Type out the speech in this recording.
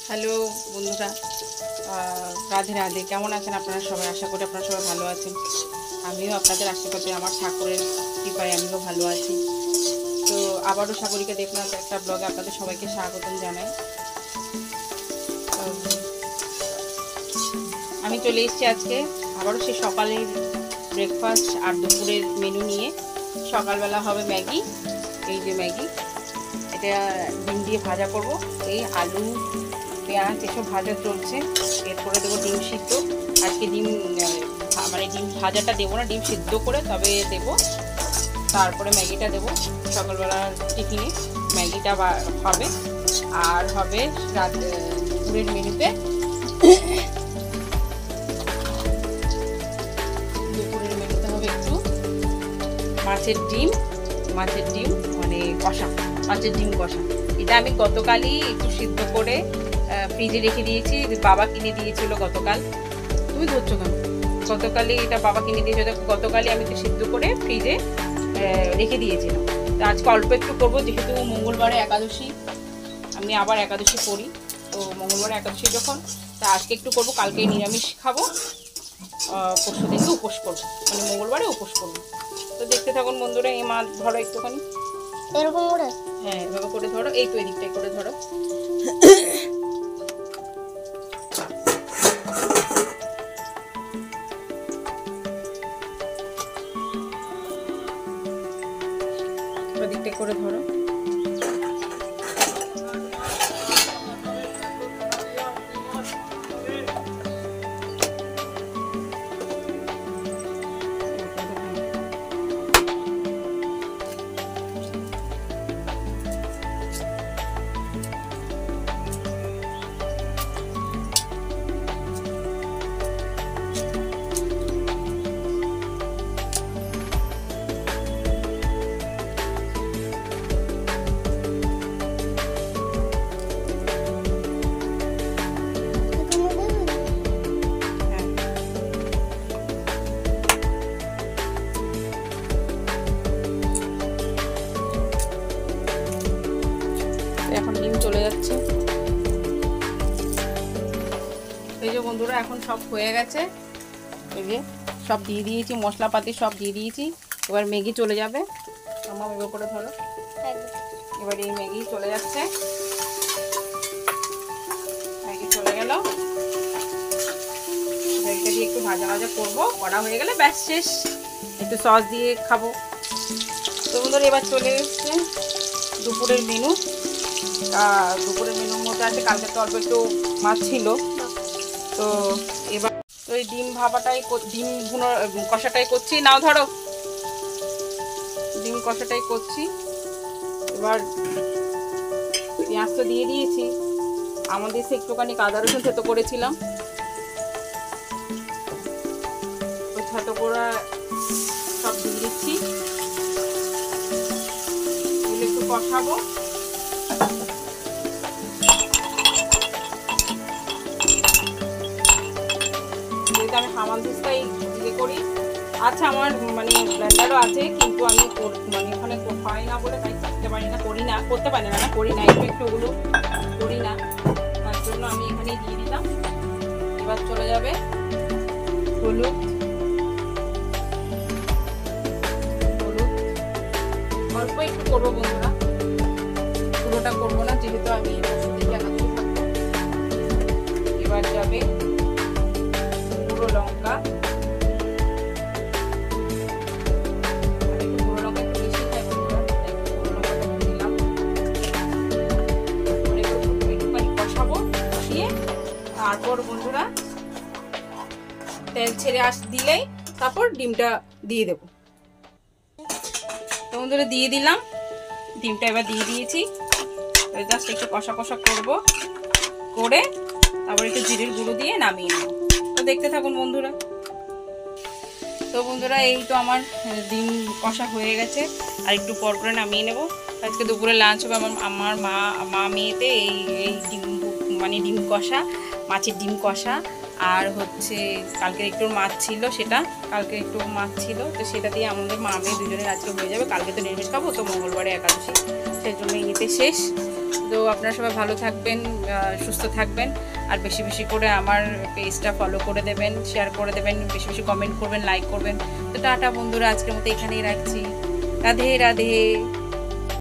Hello বন্ধুরা, রাধে রাধে। কেমন আছেন আপনারা সবাই? আশা করি আপনারা সবাই ভালো আছেন। আমিও আপনাদের আশীর্বাদে, আমার ঠাকুরের কৃপায় আমিও ভালো আছি। তো আবারও সাগরিকা দেবনাথ একটা ব্লগে আপনাদের সবাইকে স্বাগতম জানাই। আমি চলে এসেছি আজকে আবারও সে সকালের ব্রেকফাস্ট আর দুপুরের মেনু নিয়ে। সকালবেলা হবে ম্যাগি, এই যে ম্যাগি, এটা ডিম দিয়ে ভাজা করব। এই আলু পেঁয়াজ এসব ভাজা চলছে। এরপরে দেবো ডিম সিদ্ধ। আজকে ডিম ডিম ভাজাটা দেবো না, ডিম সিদ্ধ করে তবে দেবো। তারপরে ম্যাগিটা দেবো। সকালবেলার টিফিনে ম্যাগিটা হবে। আর হবে রাত দুপুরের মেনুতে হবে একটু মাছের ডিম মানে কষা, মাছের ডিম কষা। এটা আমি গতকালই একটু সিদ্ধ করে ফ্রিজে রেখে দিয়েছি। বাবা কিনে দিয়েছিল গতকাল। তুমি ধরছো কেন? গতকালই এটা বাবা কিনে দিয়েছিল। গতকালই আমি একটু সিদ্ধ করে ফ্রিজে রেখে দিয়েছিলাম। তো আজকে অল্প একটু করবো, যেহেতু মঙ্গলবারে একাদশী, আমি আবার একাদশী করি। তো মঙ্গলবারে একাদশী যখন, তা আজকে একটু করবো। কালকে নিরামিষ খাবো, পরশু দিনকে উপোস করবো, মানে মঙ্গলবারে উপোস করবো। তো দেখতে থাকুন বন্ধুরা। এই মাছ ধরো একটুখানি, এরকম করে, হ্যাঁ এভাবে করে ধরো। এই তো এদিকটাই করে ধরো। ওদিকটাই করে ধরো। এখন ডিম চলে যাচ্ছে। এই যে বন্ধুরা, এখন সব হয়ে গেছে। এই যে সব দিয়ে দিয়েছি, মশলাপাতি সব দিয়ে দিয়েছি। এবার ম্যাগি চলে যাবে। আমার এবার করে ধরো। এবার এই ম্যাগি চলে যাচ্ছে। ম্যাগি চলে গেল। ম্যাগিটা দিয়ে একটু ভাজা ভাজা করবো, করা হয়ে গেলে ব্যাস শেষ। একটু সস দিয়ে খাবো। তো বন্ধুরা, এবার চলে এসছে দুপুরের মেনু। দুপুরের মেনুর মধ্যে আছে, কালকে তো অল্প একটু মাছ ছিল। তো এবার তো এই ডিম কষাটাই করছি। নাও ধরো, ডিম কষাটাই করছি। এবার পেঁয়াজ তো দিয়ে দিয়েছি। আমাদের সে একটুখানি আদা রসুন থেতো করেছিলাম, ওই থেতো করে সব দিয়ে দিচ্ছি। এগুলো একটু কষাবো। আমি হামানদিস্তাই ইয়ে করি। আচ্ছা, আমার মানে ব্লেন্ডারও আছে, কিন্তু আমি মানে ওখানে হয় না বলে তাই করতে পারি না, করতে পারি না, একটু ওগুলো করি না। তার জন্য আমি এখানেই দিয়ে দিলাম। এবার চলে যাবে হলুদ, অল্প একটু করবো বন্ধুরা, পুরোটা করবো না, যেহেতু আমি দিকে একাদশী থাকবো। এবার যাবে গুঁড়ো লঙ্কা, একটু বেশি খাই বন্ধুরা, গুঁড়ো লঙ্কাটা দিয়ে দিলাম। একটুখানি কষাবো, কষিয়ে তারপর বন্ধুরা তেল ছেড়ে দিলেই তারপর ডিমটা দিয়ে দেবো। তো বন্ধুরা দিয়ে দিলাম ডিমটা, এবার দিয়ে দিয়েছি। জাস্ট একটু কষা কষা করবো, করে তারপর একটু জিরের গুঁড়ো দিয়ে নামিয়ে নেব। তো দেখতে থাকুন বন্ধুরা। তো বন্ধুরা, এই তো আমার ডিম কষা হয়ে গেছে, আর একটু পর করে নামিয়ে নেব। আজকে দুপুরে লাঞ্চ হবে আমার মা মেয়েতে এই ডিম কষা, মাছের ডিম কষা। আর হচ্ছে কালকে একটু মাছ ছিল, তো সেটা দিয়ে আমাদের মা মেয়ে দুজনের আজকে হয়ে যাবে। কালকে তো নিরামিষ খাবো, তো মঙ্গলবারে একাদশী, সেই জন্য এতে শেষ। তো আপনারা সবাই ভালো থাকবেন, সুস্থ থাকবেন, আর বেশি বেশি করে আমার পেজটা ফলো করে দেবেন, শেয়ার করে দেবেন, বেশি বেশি কমেন্ট করবেন, লাইক করবেন। তো টাটা বন্ধুরা, আজকের মতো এখানেই রাখছি। রাধে রাধে।